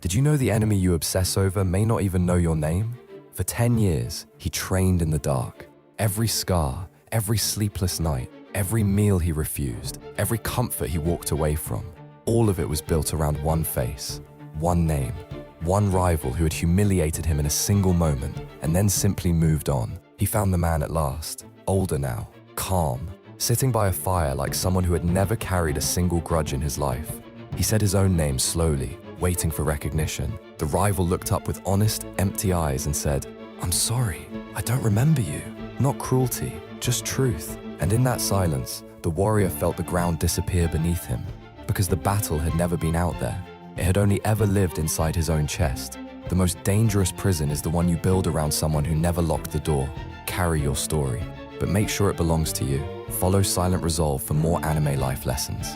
Did you know the enemy you obsess over may not even know your name? For 10 years, he trained in the dark. Every scar, every sleepless night, every meal he refused, every comfort he walked away from, all of it was built around one face, one name, one rival who had humiliated him in a single moment and then simply moved on. He found the man at last, older now, calm, sitting by a fire like someone who had never carried a single grudge in his life. He said his own name slowly, waiting for recognition. The rival looked up with honest, empty eyes and said, "I'm sorry, I don't remember you." Not cruelty, just truth. And in that silence, the warrior felt the ground disappear beneath him, because the battle had never been out there. It had only ever lived inside his own chest. The most dangerous prison is the one you build around someone who never locked the door. Carry your story, but make sure it belongs to you. Follow Silent Resolve for more anime life lessons.